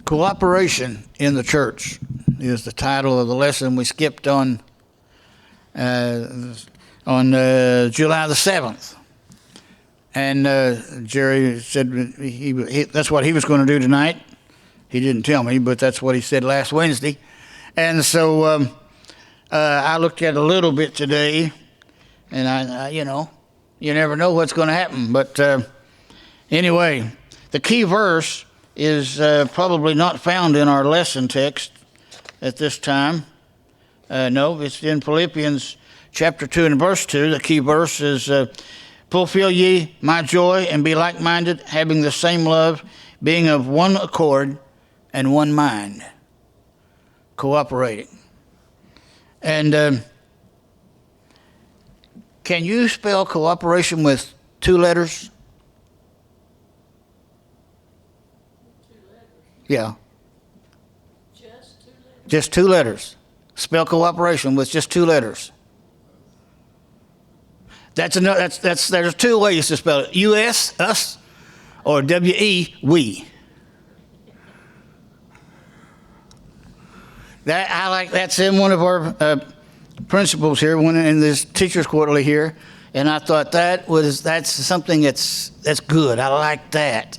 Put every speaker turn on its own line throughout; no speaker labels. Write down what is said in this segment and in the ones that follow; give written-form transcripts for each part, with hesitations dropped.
Cooperation in the church is the title of the lesson we skipped on July the 7th. And Jerry said that's what he was going to do tonight. He didn't tell me, but that's what he said last Wednesday. And so I looked at it a little bit today, and I you never know what's going to happen. But anyway, the key verse is probably not found in our lesson text at this time. No, it's in Philippians chapter 2 and verse 2. The key verse is, fulfill ye my joy and be like-minded, having the same love, being of one accord and one mind. Cooperating. And can you spell cooperation with two letters? Yeah. Just two letters. Spell cooperation with just two letters. There's two ways to spell it. U.S., us, or W-E, we. That's in one of our principles here, in this Teachers Quarterly here, and I thought that's something that's good. I like that.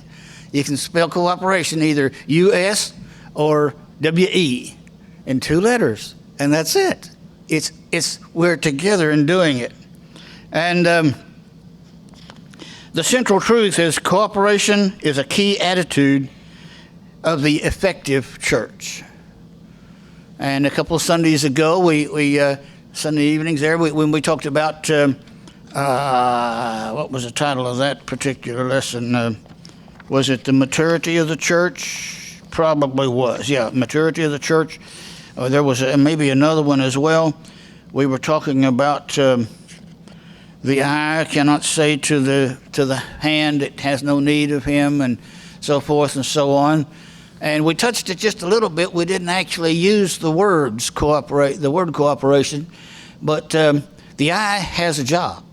You can spell cooperation either U.S. or W-E in two letters, and that's it. We're together in doing it. And the central truth is cooperation is a key attitude of the effective church. And a couple of Sundays ago, we Sunday evenings there, when we talked about what was the title of that particular lesson? Was it the maturity of the church? Probably was. Yeah, maturity of the church. There was maybe another one as well. We were talking about the eye cannot say to the hand it has no need of him, and so forth and so on. And we touched it just a little bit. We didn't actually use the word cooperation, but the eye has a job,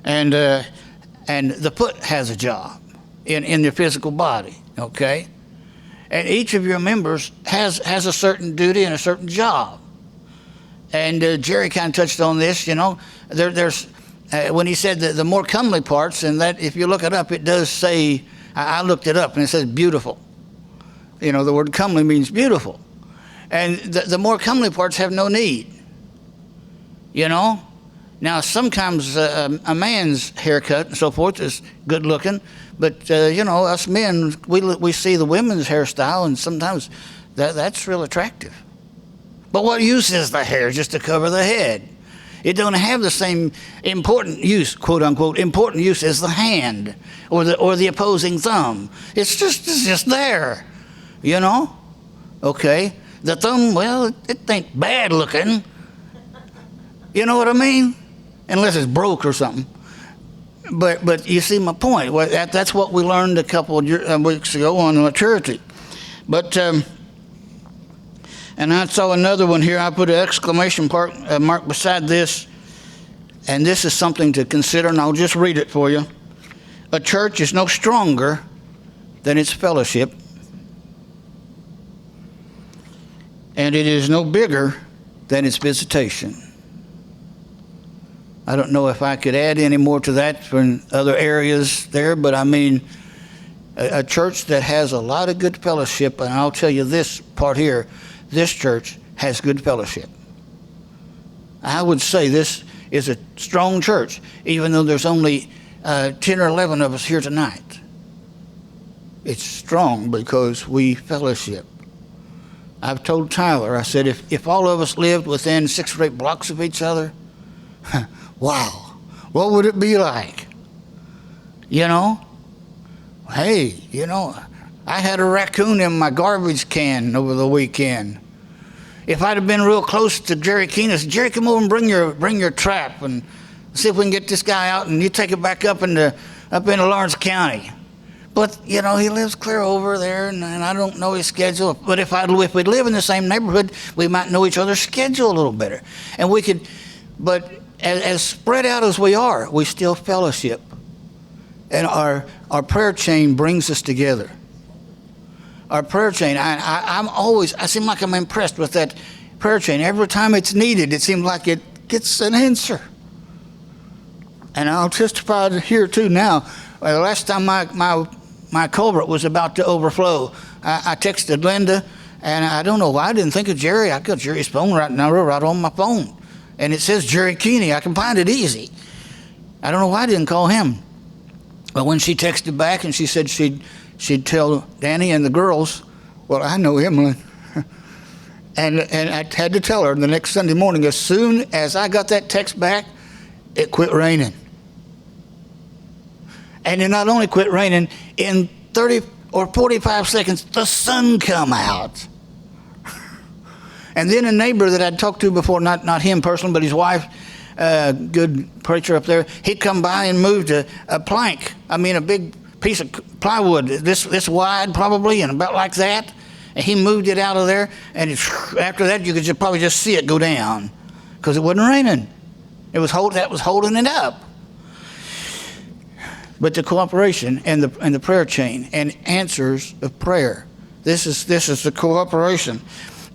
and the foot has a job in your physical body. Okay, and each of your members has a certain duty and a certain job. And Jerry kind of touched on this. There's when he said the more comely parts, and that if you look it up, it does say. I looked it up, and it says beautiful. The word comely means beautiful. And the more comely parts have no need. Now, sometimes a man's haircut and so forth is good looking, but, us men, we see the women's hairstyle, and sometimes that's real attractive. But what use is the hair just to cover the head? It don't have the same important use, quote unquote, important use as the hand or the opposing thumb. It's just there, Okay, the thumb, well, it ain't bad looking. You know what I mean? Unless it's broke or something. But you see my point. Well, that's what we learned a couple of weeks ago on maturity. But and I saw another one here. I put an exclamation mark beside this, and this is something to consider, and I'll just read it for you. A church is no stronger than its fellowship, and it is no bigger than its visitation. I don't know if I could add any more to that from other areas there, but I mean, a church that has a lot of good fellowship, and I'll tell you this part here, this church has good fellowship. I would say this is a strong church, even though there's only 10 or 11 of us here tonight. It's strong because we fellowship. I've told Tyler, I said, if all of us lived within 6 or 8 blocks of each other, wow, what would it be like? Hey, I had a raccoon in my garbage can over the weekend. If I'd have been real close to Jerry Keenan, I said, Jerry, come over and bring your trap and see if we can get this guy out, and you take it back up into Lawrence County. But he lives clear over there, and I don't know his schedule. But if we'd live in the same neighborhood, we might know each other's schedule a little better, and we could. But as spread out as we are, we still fellowship, and our prayer chain brings us together. our prayer chain. I seem like I'm impressed with that prayer chain. Every time it's needed, it seems like it gets an answer. And I'll testify here too now. The last time my culvert was about to overflow, I texted Linda, and I don't know why I didn't think of Jerry. I got Jerry's phone right on my phone. And it says Jerry Keeney. I can find it easy. I don't know why I didn't call him. But when she texted back and she said she'd tell Danny and the girls, well, I know Emily. and I had to tell her the next Sunday morning, as soon as I got that text back, it quit raining. And it not only quit raining, in 30 or 45 seconds, the sun come out. And then a neighbor that I'd talked to before, not him personally, but his wife, good preacher up there, he'd come by and moved a plank. I mean, a big piece of plywood, this wide probably, and about like that. And he moved it out of there, and after that, you could probably just see it go down, because it wasn't raining. That was holding it up. But the cooperation and the prayer chain and answers of prayer. This is the cooperation.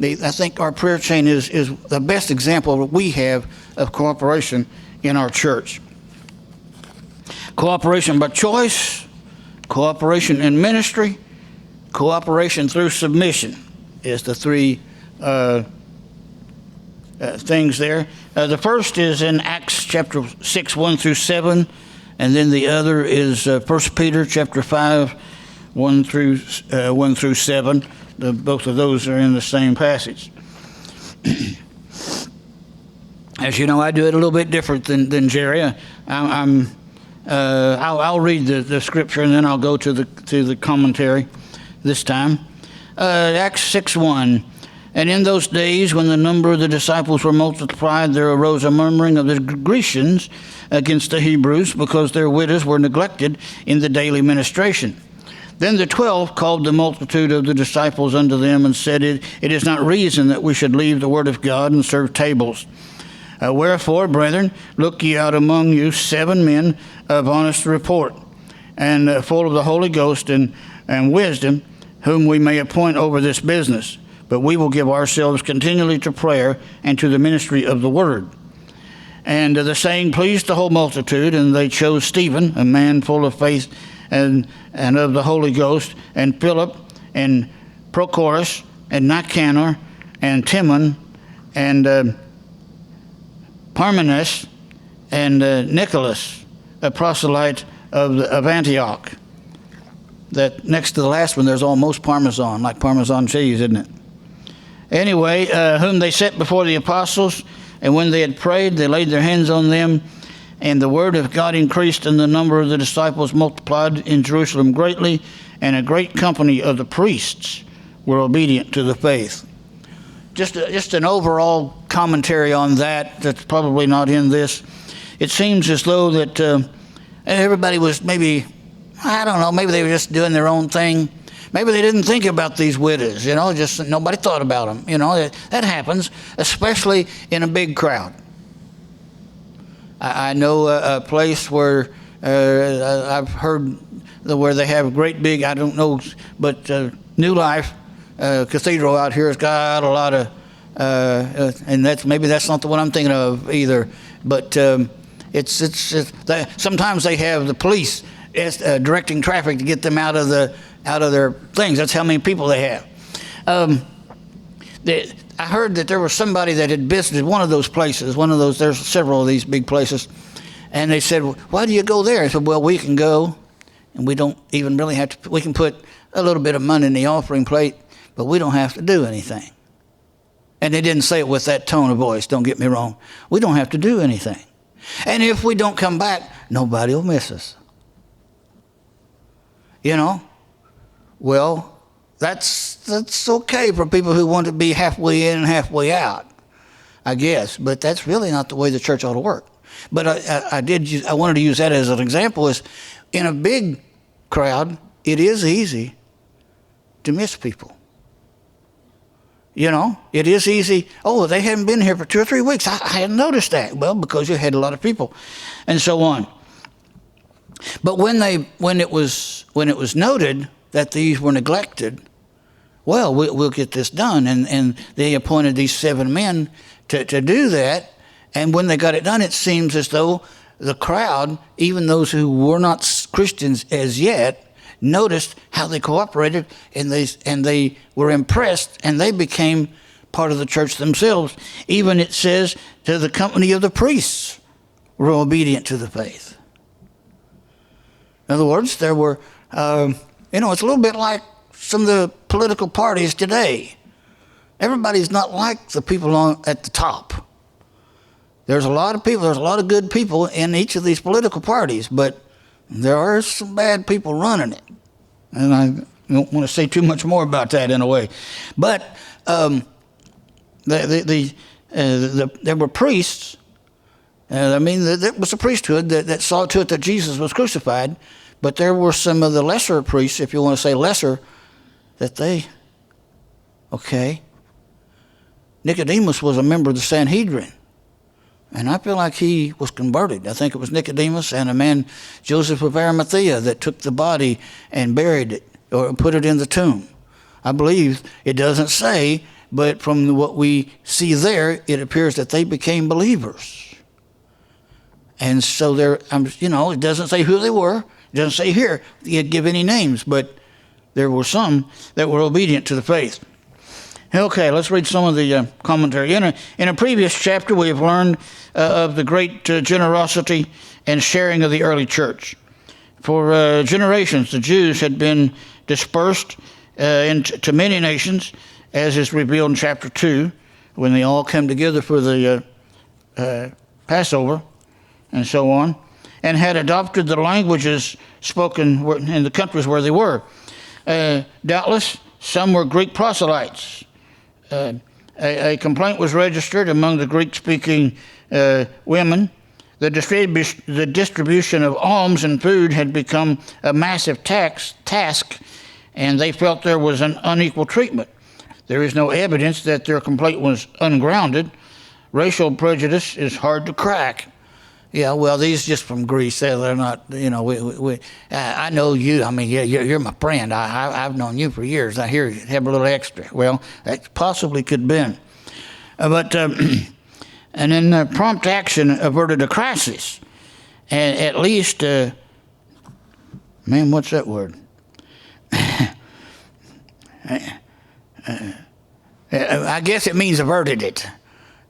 I think our prayer chain is the best example that we have of cooperation in our church. Cooperation by choice, cooperation in ministry, cooperation through submission is the three things there. The first is in Acts chapter 6, 1 through 7, and then the other is 1 Peter chapter 5, 1 through 7. Both of those are in the same passage. As you know, I do it a little bit different than Jerry. I'll read the scripture and then I'll go to the commentary this time. Acts 6:1. And in those days, when the number of the disciples were multiplied, there arose a murmuring of the Grecians against the Hebrews, because their widows were neglected in the daily ministration. Then the 12 called the multitude of the disciples unto them, and said, It is not reason that we should leave the word of God and serve tables. Wherefore, brethren, look ye out among you 7 men of honest report, and full of the Holy Ghost and wisdom, whom we may appoint over this business. But we will give ourselves continually to prayer and to the ministry of the word. And the saying pleased the whole multitude, and they chose Stephen, a man full of faith and of the Holy Ghost, and Philip, and Prochorus, and Nicanor, and Timon, and Parmenas, and Nicholas, a proselyte of Antioch. That next to the last one, there's almost Parmesan, like Parmesan cheese, isn't it? Anyway, whom they set before the apostles, and when they had prayed, they laid their hands on them, and the word of God increased, and the number of the disciples multiplied in Jerusalem greatly, and a great company of the priests were obedient to the faith. Just an overall commentary on that that's probably not in this. It seems as though that everybody was maybe they were just doing their own thing. Maybe they didn't think about these widows, just nobody thought about them. That happens, especially in a big crowd. I know a place where I've heard where they have a great big, I don't know, but New Life Cathedral out here has got a lot of, and that's not the one I'm thinking of either. But sometimes they have the police directing traffic to get them out of their things. That's how many people they have. I heard that there was somebody that had visited one of those places, there's several of these big places, and they said, well, why do you go there? I said, well, we can go, and we don't even really have to, we can put a little bit of money in the offering plate, but we don't have to do anything. And they didn't say it with that tone of voice, don't get me wrong. We don't have to do anything. And if we don't come back, nobody will miss us. Well, that's okay for people who want to be halfway in and halfway out, I guess. But that's really not the way the church ought to work. But I wanted to use that as an example. Is in a big crowd, it is easy to miss people. It is easy. Oh, they haven't been here for 2 or 3 weeks. I hadn't noticed that. Well, because you had a lot of people, and so on. But when it was noted that these were neglected, well, we'll get this done. And they appointed these 7 men to do that. And when they got it done, it seems as though the crowd, even those who were not Christians as yet, noticed how they cooperated, and they were impressed, and they became part of the church themselves. Even it says, to the company of the priests were obedient to the faith. In other words, there were, it's a little bit like some of the political parties today. Everybody's not like the people at the top. There's a lot of people, there's a lot of good people in each of these political parties, but there are some bad people running it. And I don't want to say too much more about that in a way. But there were priests. There was a priesthood that saw to it that Jesus was crucified. But there were some of the lesser priests, if you want to say lesser, Nicodemus was a member of the Sanhedrin. And I feel like he was converted. I think it was Nicodemus and a man, Joseph of Arimathea, that took the body and buried it or put it in the tomb. I believe it doesn't say, but from what we see there, it appears that they became believers. And so it doesn't say who they were. It doesn't say here, you'd give any names, but there were some that were obedient to the faith. Okay, let's read some of the commentary. In a previous chapter, we have learned of the great generosity and sharing of the early church. For generations, the Jews had been dispersed into many nations, as is revealed in chapter 2, when they all come together for the Passover and so on, and had adopted the languages spoken in the countries where they were. Doubtless, some were Greek proselytes. A complaint was registered among the Greek-speaking women. The distribution of alms and food had become a massive task, and they felt there was an unequal treatment. There is no evidence that their complaint was ungrounded. Racial prejudice is hard to crack. Yeah, well, these just from Greece. They're not, I know you. I mean, you're my friend. I've known you for years. I hear you have a little extra. Well, that possibly could have been. And then prompt action averted a crisis. And at least, what's that word? I guess it means averted it.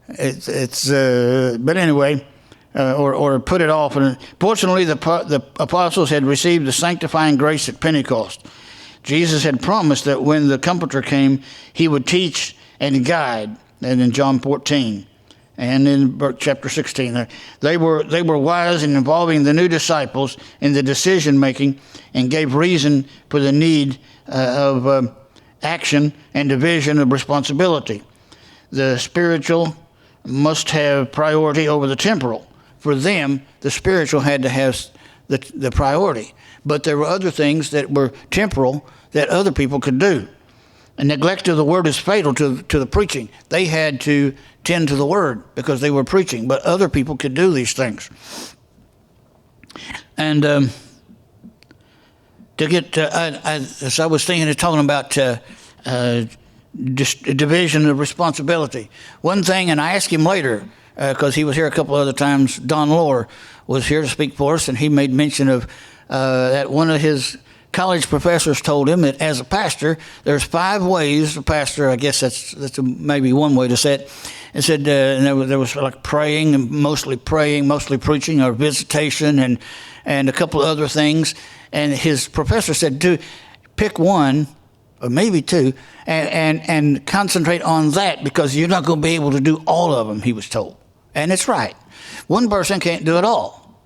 But anyway. Or put it off. And fortunately, the apostles had received the sanctifying grace at Pentecost. Jesus had promised that when the Comforter came, he would teach and guide. And in John 14 and in chapter 16, they were wise in involving the new disciples in the decision making, and gave reason for the need of action and division of responsibility. The spiritual must have priority over the temporal. For them, the spiritual had to have the priority. But there were other things that were temporal that other people could do. And neglect of the word is fatal to the preaching. They had to tend to the word because they were preaching. But other people could do these things. And as I was thinking, talking about division of responsibility. One thing, and I asked him later, because he was here a couple other times. Don Lohr was here to speak for us, and he made mention of that one of his college professors told him that as a pastor, there's 5 ways a pastor, I guess that's maybe one way to say it. It said and there was like praying, mostly preaching, or visitation, and a couple of other things. And his professor said, pick one, or maybe 2, and concentrate on that, because you're not going to be able to do all of them, he was told. And it's right. One person can't do it all.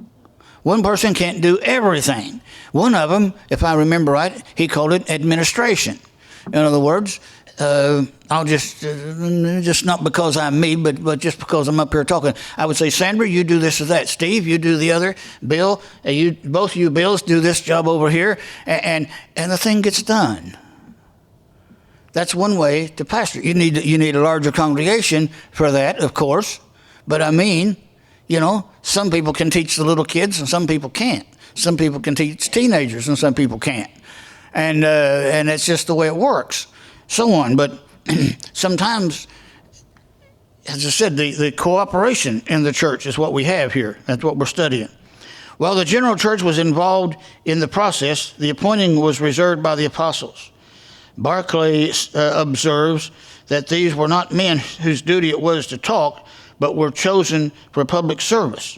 One person can't do everything. One of them, if I remember right, he called it administration. In other words, I'll just not because I'm me, but just because I'm up here talking. I would say, Sandra, you do this or that. Steve, you do the other. Bill, both you Bills do this job over here, and the thing gets done. That's one way to pastor. You need a larger congregation for that, of course. But I mean, some people can teach the little kids and some people can't. Some people can teach teenagers and some people can't. And that's just the way it works. so on. But sometimes, as I said, the cooperation in the church is what we have here. That's what we're studying. While the general church was involved in the process, the appointing was reserved by the apostles. Barclay observes that these were not men whose duty it was to talk, but were chosen for public service.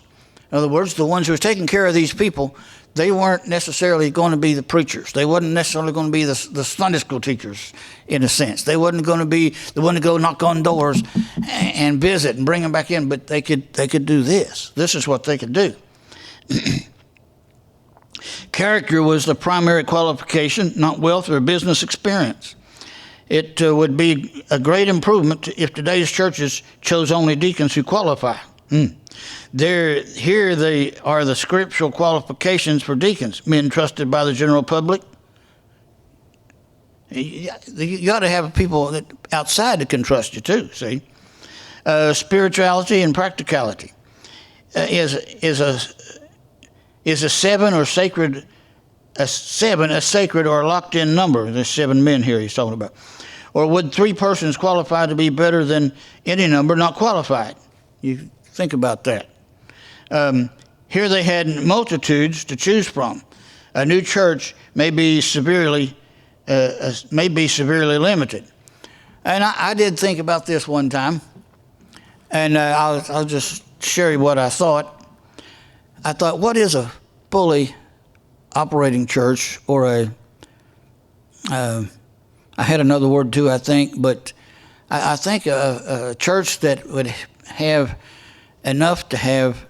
In other words, the ones who were taking care of these people, they weren't necessarily going to be the preachers. They wasn't necessarily going to be the Sunday school teachers, in a sense. They wasn't going to be the one to go knock on doors and visit and bring them back in, but they could do this. This is what they could do. Character was the primary qualification, not wealth or business experience. It would be a great improvement if today's churches chose only deacons who qualify. Here they are the scriptural qualifications for deacons, men trusted by the general public. You ought to have people that outside that can trust you too, see. Spirituality and practicality is a seven a sacred or locked in number? There's 7 men here he's talking about. Or would 3 persons qualify to be better than any number not qualified? You think about that. Here they had multitudes to choose from. A new church may be severely limited. And I did think about this one time, and I'll just share you what I thought. I thought, what is a fully operating church, or I had another word too, I think, but I think a church that would have enough to have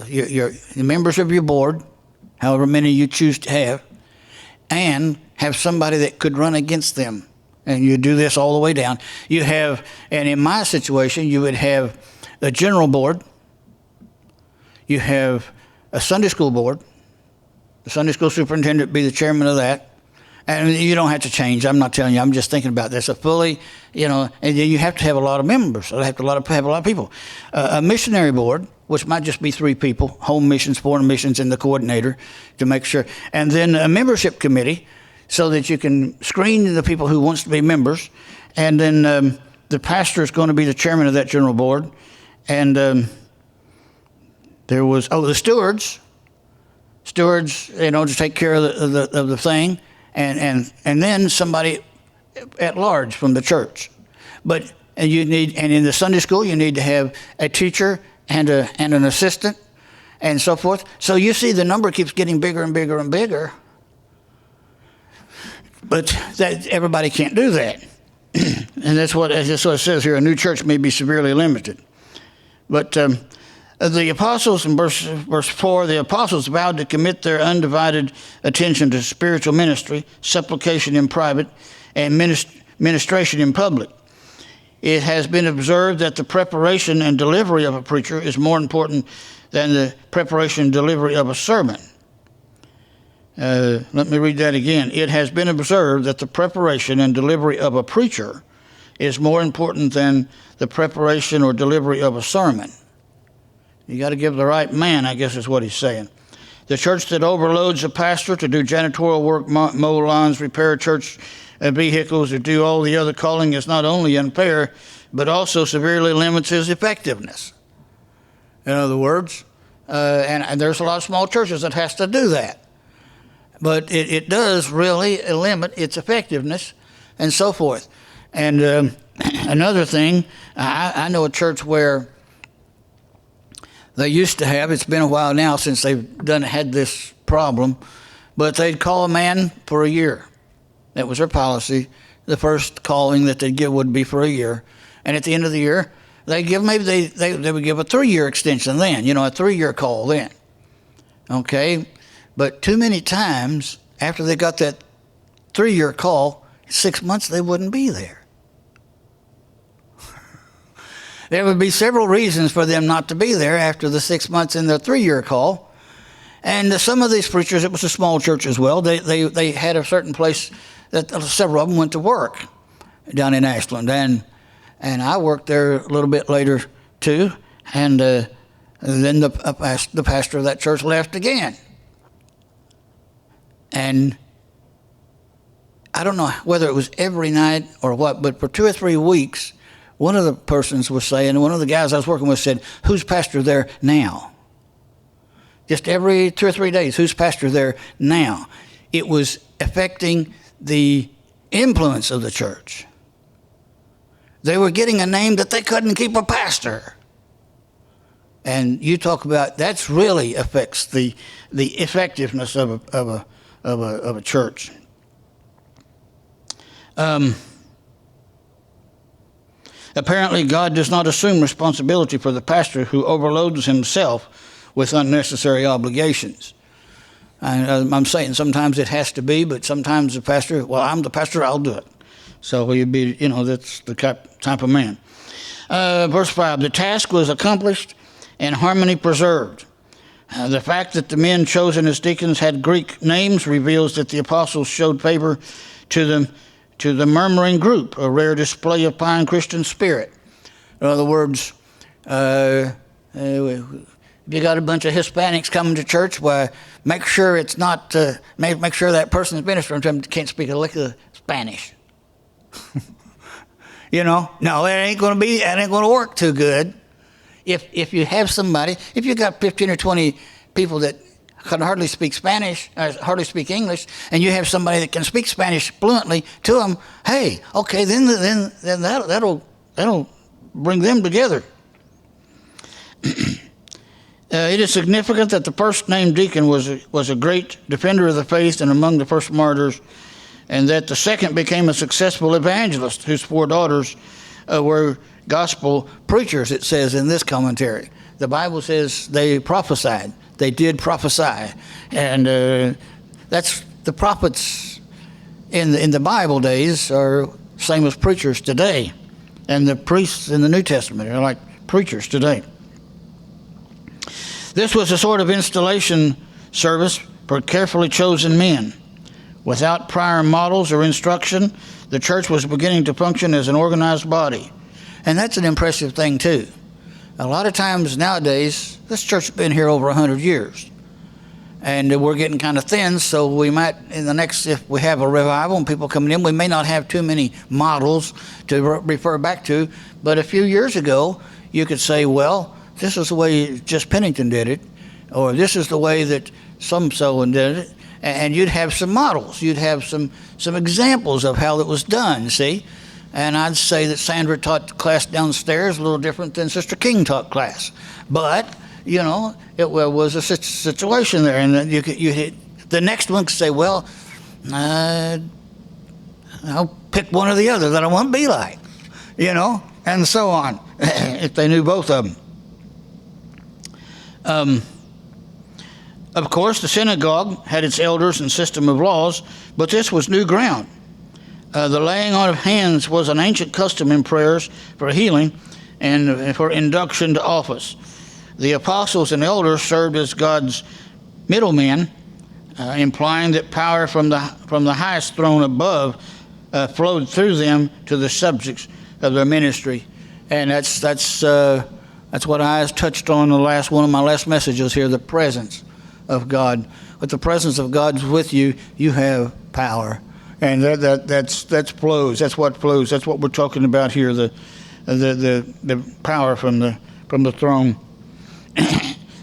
your members of your board, however many you choose to have, and have somebody that could run against them. And you do this all the way down. You have, and in my situation, you would have a general board. You have a Sunday school board. The Sunday school superintendent would be the chairman of that. And you don't have to change. I'm not telling you. I'm just thinking about this. A fully, and then you have to have a lot of members. So you have to have a lot of people. A missionary board, which might just be 3 people, home missions, foreign missions, and the coordinator to make sure. And then a membership committee so that you can screen the people who wants to be members. And then the pastor is going to be the chairman of that general board. And there was, the stewards, to take care of the thing. And then somebody at large from the church. And in the Sunday school, you need to have a teacher and an assistant and so forth. So you see the number keeps getting bigger and bigger and bigger. But everybody can't do that. And that's what it says here. A new church may be severely limited. But the apostles, in verse 4, the apostles vowed to commit their undivided attention to spiritual ministry, supplication in private, and ministration in public. It has been observed that the preparation and delivery of a preacher is more important than the preparation and delivery of a sermon. Let me read that again. It has been observed that the preparation and delivery of a preacher is more important than the preparation or delivery of a sermon. You got to give the right man, I guess is what he's saying. The church that overloads a pastor to do janitorial work, mow lawns, repair church vehicles, or do all the other calling is not only unfair, but also severely limits his effectiveness. In other words, and there's a lot of small churches that has to do that. But it does really limit its effectiveness and so forth. And another thing, I know a church where they used to have, it's been a while now since they've had this problem, but they'd call a man for a year. That was their policy. The first calling that they'd give would be for a year. And at the end of the year, they would give a 3-year extension then, a 3-year call then. Okay? But too many times, after they got that 3-year call, 6 months they wouldn't be there. There would be several reasons for them not to be there after the 6 months in their 3-year call. And some of these preachers, it was a small church as well, they had a certain place that several of them went to work down in Ashland. And I worked there a little bit later too. And then the pastor of that church left again. And I don't know whether it was every night or what, but for 2 or 3 weeks, one of the persons was saying, one of the guys I was working with said, "Who's pastor there now?" Just every 2 or 3 days, "Who's pastor there now?" It was affecting the influence of the church. They were getting a name that they couldn't keep a pastor. And you talk about that's really affects the effectiveness of a church. Apparently, God does not assume responsibility for the pastor who overloads himself with unnecessary obligations. I'm saying sometimes it has to be, but sometimes the pastor, well, I'm the pastor, I'll do it. So he'd be, that's the type of man. Verse 5, the task was accomplished and harmony preserved. The fact that the men chosen as deacons had Greek names reveals that the apostles showed favor to the murmuring group, a rare display of fine Christian spirit. In other words, if you got a bunch of Hispanics coming to church, well, make sure it's not, make sure that person is ministering to them can't speak a lick of Spanish. No, that ain't going to work too good. If you have somebody, if you got 15 or 20 people that can hardly speak Spanish, or hardly speak English, and you have somebody that can speak Spanish fluently to them, hey, okay, then that'll bring them together. It is significant that the first named deacon was a great defender of the faith and among the first martyrs, and that the second became a successful evangelist whose 4 daughters were gospel preachers, it says in this commentary. The Bible says they prophesied. They did prophesy. And that's the prophets in the Bible days are same as preachers today. And the priests in the New Testament are like preachers today. This was a sort of installation service for carefully chosen men. Without prior models or instruction, the church was beginning to function as an organized body. And that's an impressive thing, too. A lot of times nowadays, this church has been here over 100 years. And we're getting kind of thin, so we might, if we have a revival and people coming in, we may not have too many models to refer back to. But a few years ago, you could say, well, this is the way just Pennington did it, or this is the way that so-and-so did it. And you'd have some models. You'd have some examples of how it was done, see? And I'd say that Sandra taught class downstairs a little different than Sister King taught class. But, it was a situation there. And then the next one could say, well, I'll pick one or the other that I want to be like, and so on, if they knew both of them. Of course, the synagogue had its elders and system of laws, but this was new ground. The laying on of hands was an ancient custom in prayers for healing and for induction to office. The apostles and elders served as God's middlemen, implying that power from the highest throne above flowed through them to the subjects of their ministry. And that's what I touched on in one of my last messages here, the presence of God. With the presence of God's with you, you have power. And that flows. That's what flows. That's what we're talking about here. The power from the throne.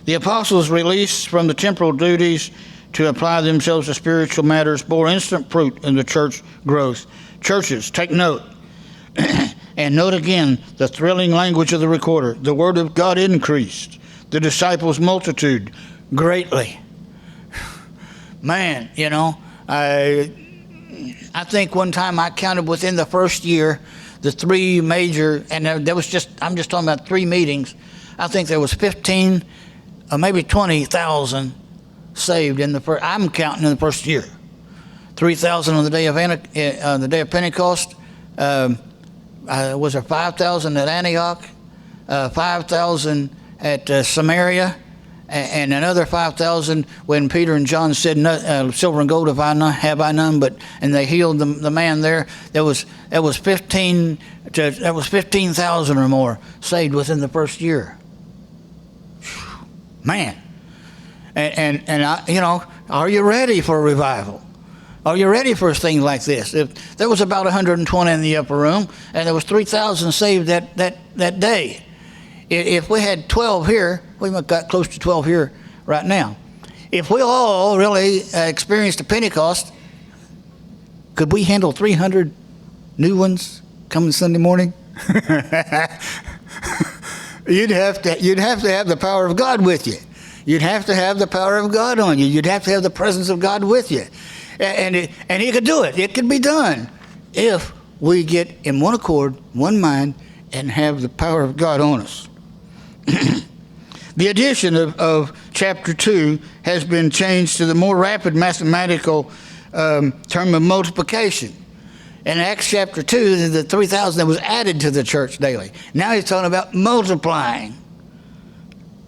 The apostles, released from the temporal duties to apply themselves to spiritual matters, bore instant fruit in the church growth. Churches, take note. And note again the thrilling language of the recorder. The word of God increased. The disciples' multitude greatly. Man, I think one time I counted within the first year the 3 major, and I'm just talking about 3 meetings. I think there was 15 or maybe 20,000 saved in the first. I'm counting in the first year. 3,000 on the day of Pentecost. Was there 5,000 at Antioch? 5,000 at Samaria? And another 5,000 when Peter and John said, "Silver and gold have I none," and they healed the man there. That was 15,000 or more saved within the first year. Man, and I, are you ready for a revival? Are you ready for a thing like this? If there was about 120 in the upper room, and there was 3,000 saved that day. If we had 12 here, we might got close to 12 here right now. If we all really experienced a Pentecost, could we handle 300 new ones coming Sunday morning? You'd have to have the power of God with you. You'd have to have the power of God on you. You'd have to have the presence of God with you. And he could do it. It could be done if we get in one accord, one mind, and have the power of God on us. The addition of chapter 2 has been changed to the more rapid mathematical term of multiplication. In Acts chapter 2, the 3,000 that was added to the church daily. Now he's talking about multiplying,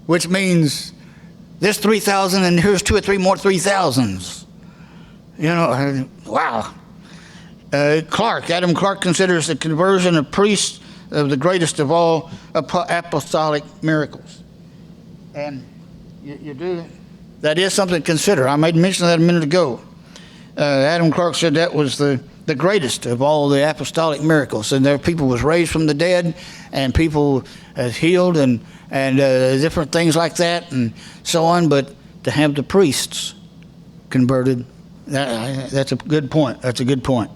which means there's 3,000 and here's 2 or 3 more 3,000s. You know, wow. Adam Clark considers the conversion of priests of the greatest of all apostolic miracles. And you do, that is something to consider. I made mention of that a minute ago. Adam Clark said that was the greatest of all the apostolic miracles. And there people was raised from the dead, and people healed, and different things like that, and so on. But to have the priests converted, that's a good point. That's a good point.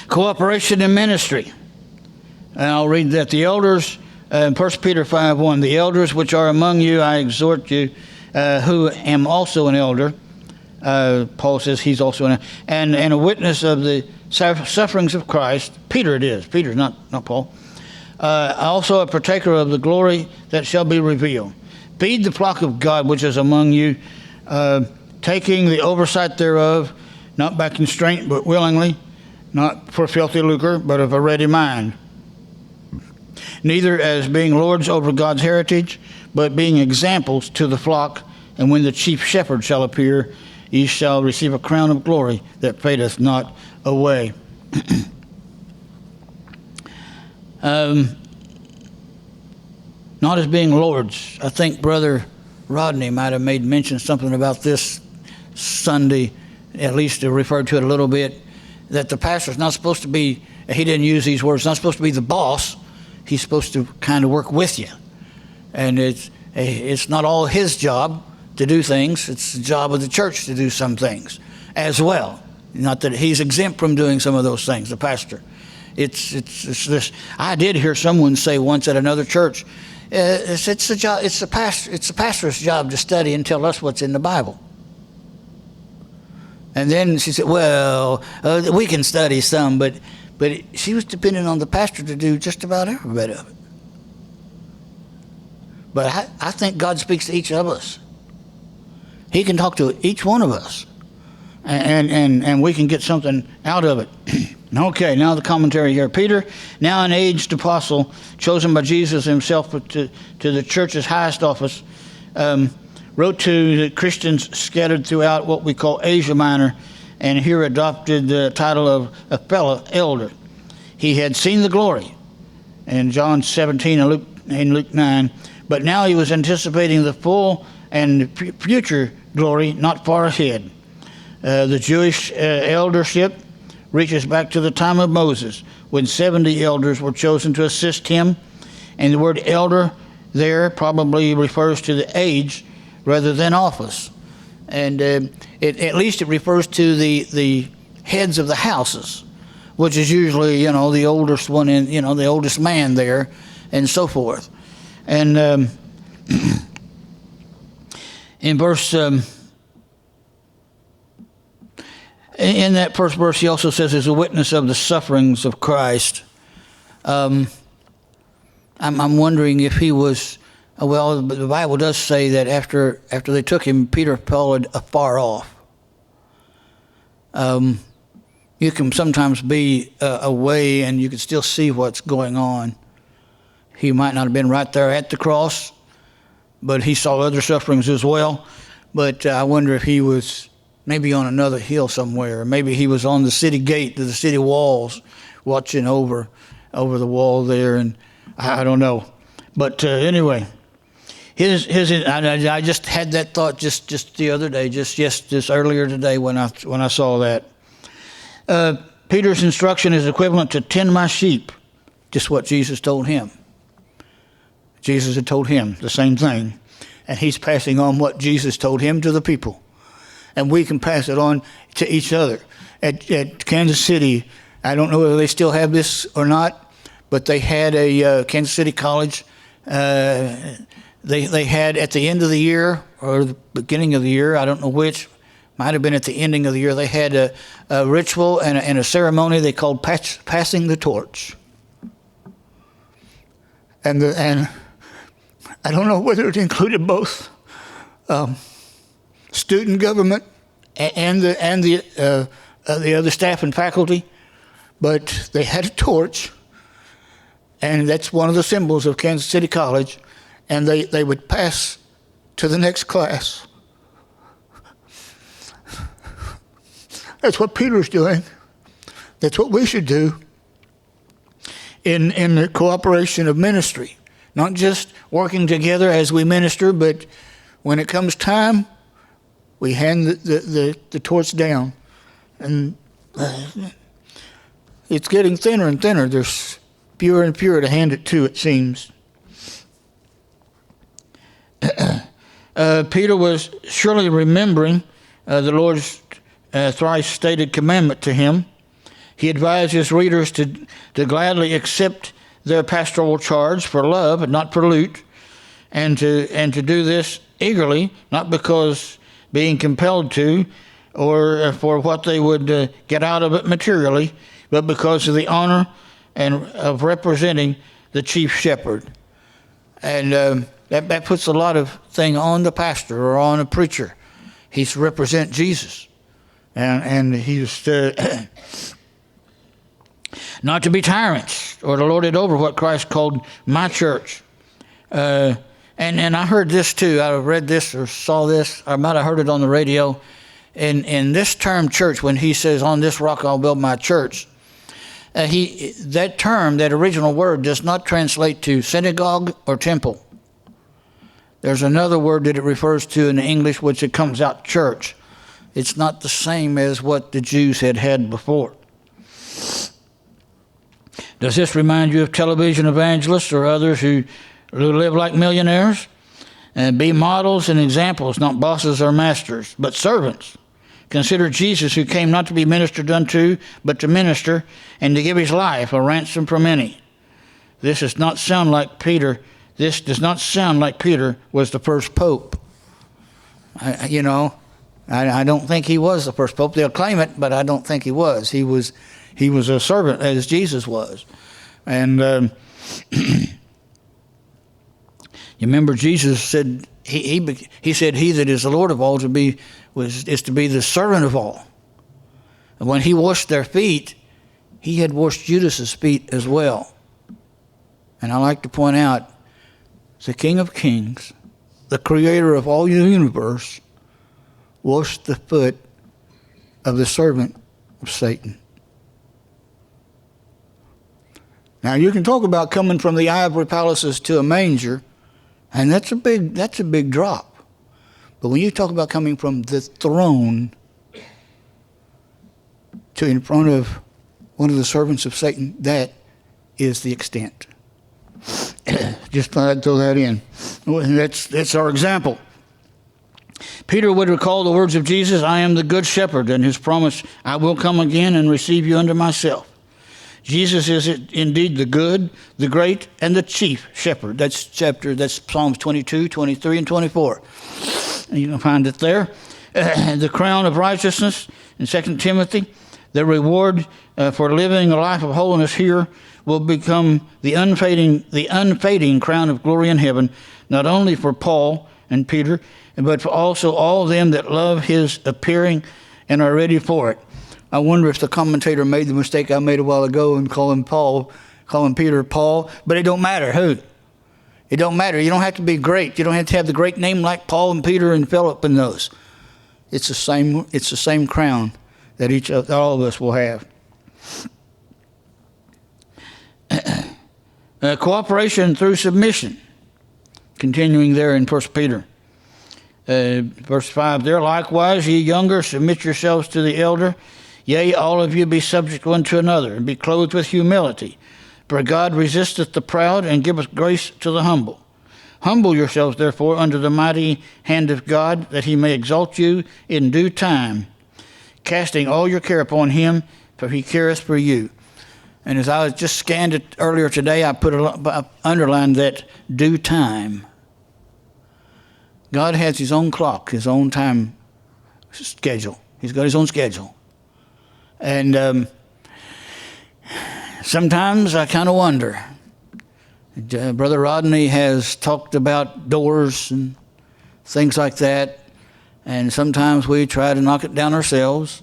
Cooperation in ministry. And I'll read that. The elders, 1 Peter 5:1, the elders which are among you, I exhort you, who am also an elder. Paul says he's also and a witness of the sufferings of Christ. Peter it is. Peter, not Paul. Also a partaker of the glory that shall be revealed. Feed the flock of God which is among you, taking the oversight thereof, not by constraint, but willingly, not for filthy lucre, but of a ready mind. Neither as being lords over God's heritage, but being examples to the flock. And when the chief shepherd shall appear, ye shall receive a crown of glory that fadeth not away. Not as being lords. I think Brother Rodney might have made mention something about this Sunday, at least to refer to it a little bit, that the pastor's not supposed to be, he didn't use these words, not supposed to be the boss. He's supposed to kind of work with you. And it's not all his job to do things. It's the job of the church to do some things as well. Not that he's exempt from doing some of those things, the pastor. It's this. I did hear someone say once at another church, it's the job. It's the pastor's job to study and tell us what's in the Bible. And then she said, "Well, we can study some, but she was depending on the pastor to do just about every bit of it." But I think God speaks to each of us. He can talk to each one of us, and we can get something out of it. Okay, now the commentary here. Peter, now an aged apostle, chosen by Jesus himself to the church's highest office, wrote to the Christians scattered throughout what we call Asia Minor, and here adopted the title of a fellow elder. He had seen the glory in John 17 and Luke 9, but now he was anticipating the full and future glory not far ahead. The Jewish eldership reaches back to the time of Moses, when 70 elders were chosen to assist him, and the word elder there probably refers to the age rather than office. And at least it refers to the heads of the houses, which is usually, the oldest one in, the oldest man there, and so forth. And in verse, in that first verse, he also says, "As a witness of the sufferings of Christ." I'm wondering if he was. Well, the Bible does say that after they took him, Peter followed afar off. You can sometimes be away and you can still see what's going on. He might not have been right there at the cross, but he saw other sufferings as well. But I wonder if he was maybe on another hill somewhere. Maybe he was on the city gate to the city walls, watching over the wall there, and I don't know. But anyway, I just had that thought just the other day, just earlier today when I saw that. Peter's instruction is equivalent to tend my sheep, just what Jesus told him. Jesus had told him the same thing, and he's passing on what Jesus told him to the people, and we can pass it on to each other. At Kansas City, I don't know whether they still have this or not, but they had a Kansas City College. They had at the end of the year or the beginning of the year, I don't know which, might have been at the ending of the year, they had a ritual and a ceremony they called passing the torch. And I don't know whether it included both student government and the other staff and faculty, but they had a torch, and that's one of the symbols of Kansas City College, and they would pass to the next class. That's what Peter's doing. That's what we should do in the cooperation of ministry. Not just working together as we minister, but when it comes time, we hand the torch down. And it's getting thinner and thinner. There's fewer and fewer to hand it to, it seems. Peter was surely remembering the Lord's thrice stated commandment to him. He advised his readers to gladly accept their pastoral charge for love and not for loot, and to do this eagerly, not because being compelled to, or for what they would get out of it materially, but because of the honor and of representing the chief shepherd. And that puts a lot of thing on the pastor or on a preacher. He's to represent Jesus, and he's not to be tyrants or to lord it over, what Christ called my church. And I heard this too. I read this or saw this. I might have heard it on the radio. In this term church, when he says, on this rock I'll build my church, that term, that original word, does not translate to synagogue or temple. There's another word that it refers to in English, which it comes out church. It's not the same as what the Jews had before. Does this remind you of television evangelists or others who live like millionaires? And be models and examples, not bosses or masters, but servants. Consider Jesus, who came not to be ministered unto, but to minister and to give his life a ransom for many. This does not sound like Peter. This does not sound like Peter was the first pope. I don't think he was the first pope. They'll claim it, but I don't think he was. He was a servant, as Jesus was. And you remember Jesus said, he said, he that is the Lord of all is to be the servant of all. And when he washed their feet, he had washed Judas's feet as well. And I like to point out, the King of Kings, the creator of all the universe, washed the foot of the servant of Satan. Now you can talk about coming from the ivory palaces to a manger, and that's a big drop. But when you talk about coming from the throne to in front of one of the servants of Satan, that is the extent. Just thought I'd throw that in. That's our example. Peter would recall the words of Jesus, I am the good shepherd, and his promise, I will come again and receive you unto myself. Jesus is indeed the good, the great, and the chief shepherd. That's Psalms 22, 23, and 24. And you can find it there. The crown of righteousness in 2 Timothy, the reward for living a life of holiness here will become the unfading crown of glory in heaven, not only for Paul and Peter, but for also all them that love his appearing and are ready for it. I wonder if the commentator made the mistake I made a while ago and calling Peter Paul, but it don't matter who. It don't matter. You don't have to be great. You don't have to have the great name like Paul and Peter and Philip and those. It's the same crown that all of us will have. Cooperation through submission. continuing there in 1 Peter. Verse 5, there likewise, ye younger, submit yourselves to the elder. Yea, all of you be subject one to another, and be clothed with humility. For God resisteth the proud, and giveth grace to the humble. Humble yourselves, therefore, under the mighty hand of God, that he may exalt you in due time, casting all your care upon him, for he careth for you. And as I just scanned it earlier today, I underlined that due time. God has his own clock, his own time schedule. He's got his own schedule. And sometimes I kind of wonder. Brother Rodney has talked about doors and things like that. And sometimes we try to knock it down ourselves.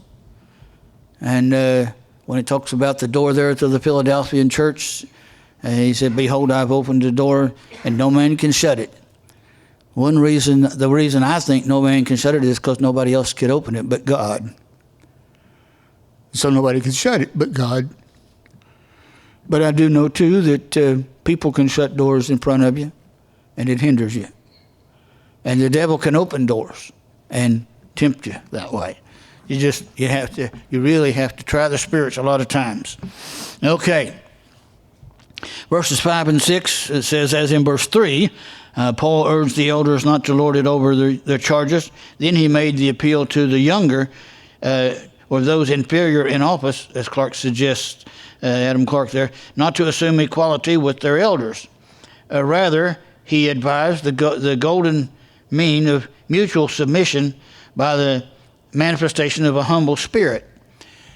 And when he talks about the door there to the Philadelphian church, he said, behold, I've opened the door, and no man can shut it. The reason I think no man can shut it is because nobody else could open it but God. So nobody can shut it but God. But I do know, too, that people can shut doors in front of you, and it hinders you. And the devil can open doors and tempt you that way. You really have to try the spirits a lot of times. Okay. Verses 5 and 6, it says, as in verse 3, Paul urged the elders not to lord it over their charges. Then he made the appeal to the younger, or those inferior in office, as Clark suggests, Adam Clark there, not to assume equality with their elders. Rather, he advised the golden mean of mutual submission by the manifestation of a humble spirit.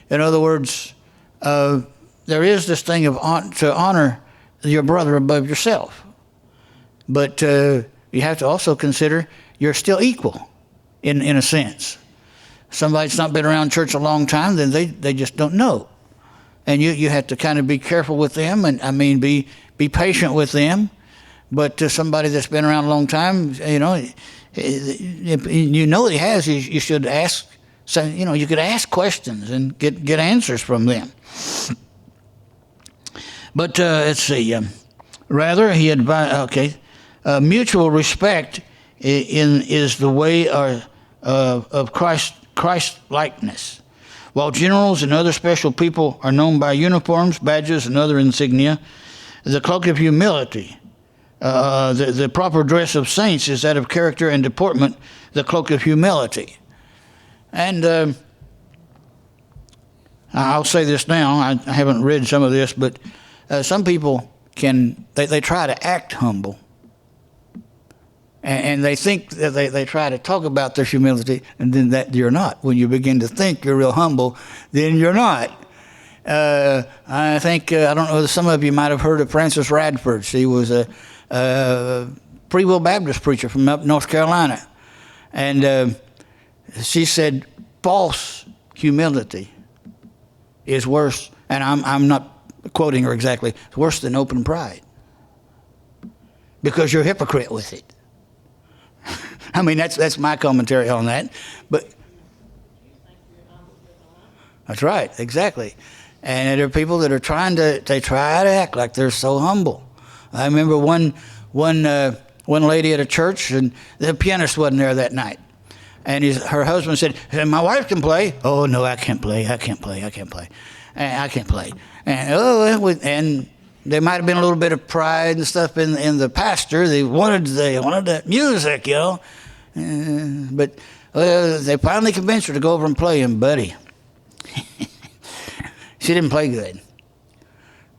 In other words, there is this thing of to honor your brother above yourself. But you have to also consider you're still equal in a sense. Somebody's not been around church a long time, then they just don't know. And you have to kind of be careful with them, and be patient with them. But somebody that's been around a long time, if you know he has, you should ask. So you could ask questions and get answers from them. But let's see. Rather, he advised. Mutual respect is the way of Christ likeness. While generals and other special people are known by uniforms, badges, and other insignia, the cloak of humility, the proper dress of saints is that of character and deportment, the cloak of humility. And I'll say this now, I haven't read some of this, but some people they try to act humble. And they think that they try to talk about their humility, and then that you're not. When you begin to think you're real humble, then you're not. I think, I don't know, some of you might have heard of Frances Radford. She was a Free Will Baptist preacher from up North Carolina. And she said, false humility is worse, and I'm not quoting her exactly, it's worse than open pride. Because you're a hypocrite with it. That's my commentary on that. But that's right, exactly. And there are people that are they try to act like they're so humble. I remember one lady at a church, and the pianist wasn't there that night. And her husband said, my wife can play. Oh, no, I can't play. I can't play. And there might have been a little bit of pride and stuff in the pastor. They wanted the music, but they finally convinced her to go over and play him, buddy. She didn't play good.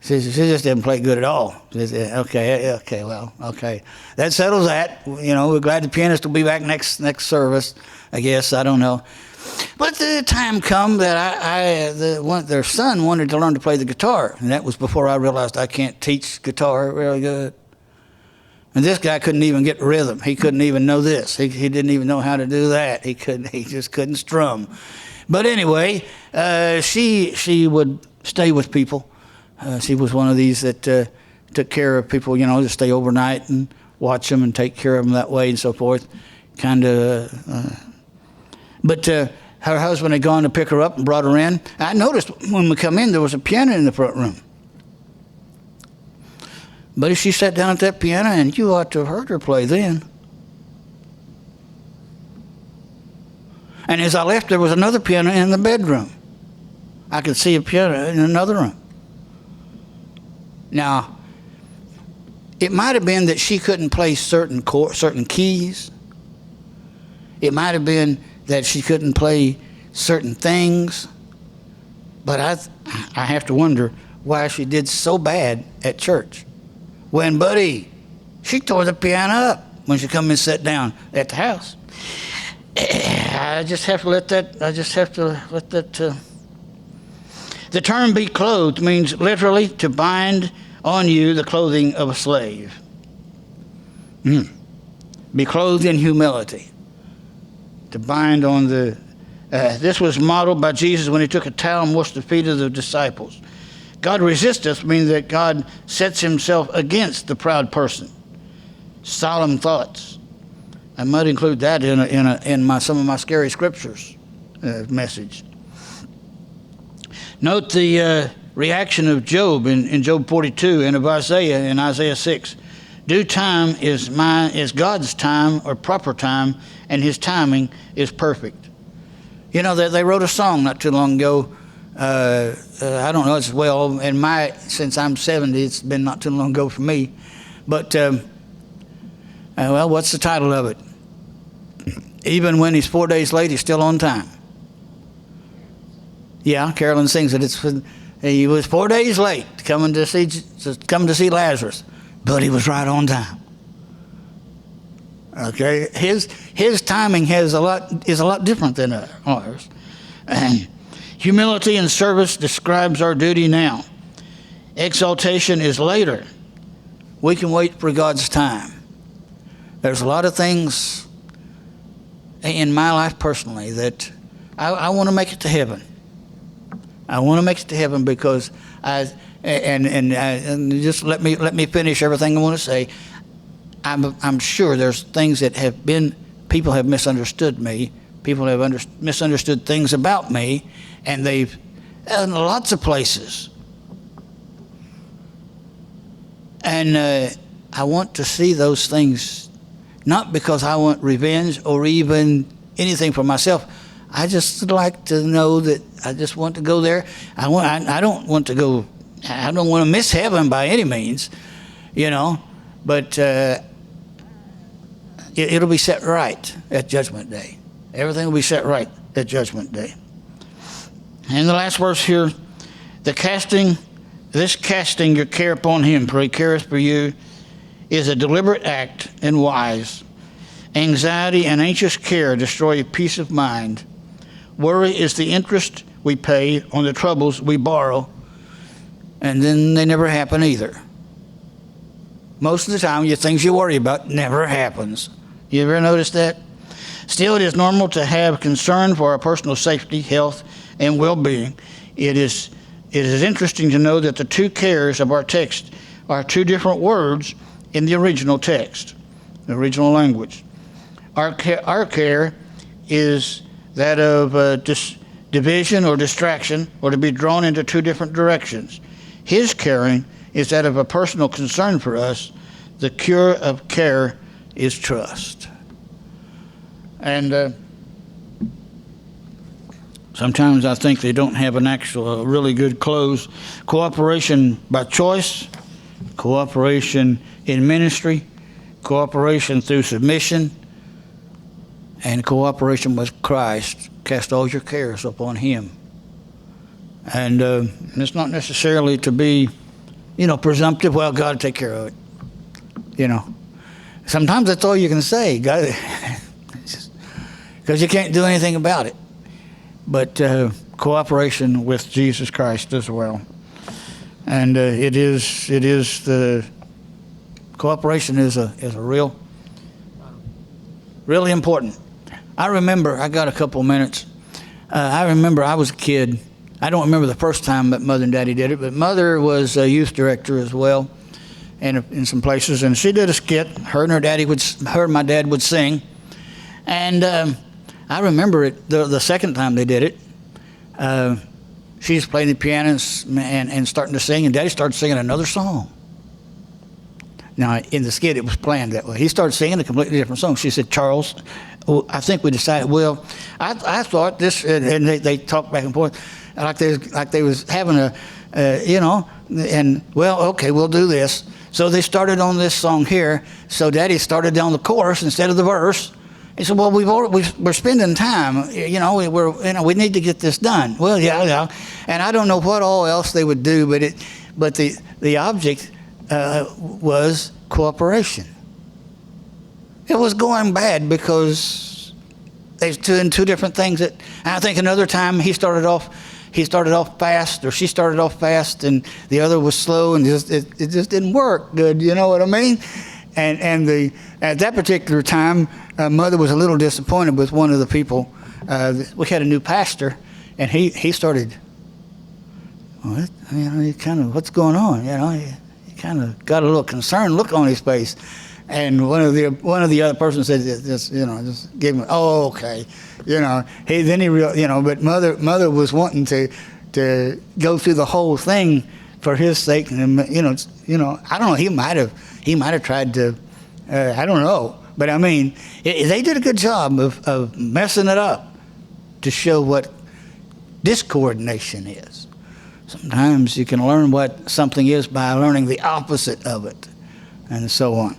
She just didn't play good at all. Said, okay. That settles that. We're glad the pianist will be back next service, I guess. I don't know. But the time come that their son wanted to learn to play the guitar, and that was before I realized I can't teach guitar really good. And this guy couldn't even get rhythm. He couldn't even know this. He didn't even know how to do that. He just couldn't strum. But anyway, she would stay with people. She was one of these that took care of people, to stay overnight and watch them and take care of them that way and so forth. But her husband had gone to pick her up and brought her in. I noticed when we come in, there was a piano in the front room. But if she sat down at that piano, and you ought to have heard her play then. And as I left, there was another piano in the bedroom. I could see a piano in another room. Now, it might have been that she couldn't play certain keys. It might have been that she couldn't play certain things. But I have to wonder why she did so bad at church. When, buddy, she tore the piano up when she come and sat down at the house. I just have to let that. The term "be clothed" means literally to bind on you the clothing of a slave. Be clothed in humility. To bind on the. This was modeled by Jesus when he took a towel and washed the feet of the disciples. God resisteth means that God sets himself against the proud person. Solemn thoughts. I might include that in some of my scary scriptures message. Note the reaction of Job in Job 42 and of Isaiah in Isaiah 6. Due time is God's time or proper time, and his timing is perfect. You know, they wrote a song not too long ago. I don't know as well, and since I'm 70, it's been not too long ago for me. But, well, what's the title of it? Even when he's 4 days late, he's still on time. Yeah, Carolyn sings it. He was 4 days late coming to see Lazarus, but he was right on time. Okay, his timing is a lot different than ours. And humility and service describes our duty now. Exaltation is later. We can wait for God's time. There's a lot of things in my life personally that I want to make it to heaven. I want to make it to heaven because and just let me finish everything I want to say. I'm sure there's things that people have misunderstood me. People have misunderstood things about me, and they've in lots of places. And I want to see those things, not because I want revenge or even anything for myself. I just like to know that I just want to go there. I don't want to miss heaven by any means, you know. But it'll be set right at Judgment Day. Everything will be set right at Judgment Day. And the last verse here, casting your care upon him, for he careth for you, is a deliberate act and wise. Anxiety and anxious care destroy peace of mind. Worry is the interest we pay on the troubles we borrow, and then they never happen either. Most of the time, the things you worry about never happens. You ever notice that? Still, it is normal to have concern for our personal safety, health, and well-being. It is interesting to know that the two cares of our text are two different words in the original text, the original language. Our care is that of division or distraction, or to be drawn into two different directions. His caring is that of a personal concern for us. The cure of care is trust. And sometimes I think they don't have an actual really good close. Cooperation by choice, cooperation in ministry, cooperation through submission, and cooperation with Christ. Cast all your cares upon him. And it's not necessarily to be, presumptive. Well, God will take care of it. Sometimes that's all you can say, God, because you can't do anything about it. But cooperation with Jesus Christ as well. And cooperation is a really important. I remember, I got a couple minutes. I remember I was a kid. I don't remember the first time that Mother and Daddy did it, but Mother was a youth director as well, and in some places, and she did a skit. Her and my dad would sing, and I remember it the second time they did it. She's playing the piano and starting to sing, and Daddy started singing another song. Now, in the skit, it was planned that way. He started singing a completely different song. She said, Charles, well, I think we decided, well, I thought this, and they talked back and forth, like they was having and, well, okay, we'll do this. So they started on this song here. So Daddy started down the chorus instead of the verse. He said, well, we're spending time, we need to get this done. Well, yeah. And I don't know what all else they would do, but the object was cooperation. It was going bad because they was doing two different things. And I think another time he started off fast, or she started off fast, and the other was slow, and it just didn't work good. You know what I mean? And at that particular time, Mother was a little disappointed with one of the people. We had a new pastor, and he started. Well, he kind of, what's going on? He kind of got a little concerned look on his face, and one of the other persons said, just give him, oh, okay, but Mother was wanting to go through the whole thing for his sake, and I don't know, he might have tried to, I don't know, but I mean, they did a good job of messing it up to show what discoordination is. Sometimes you can learn what something is by learning the opposite of it, and so on.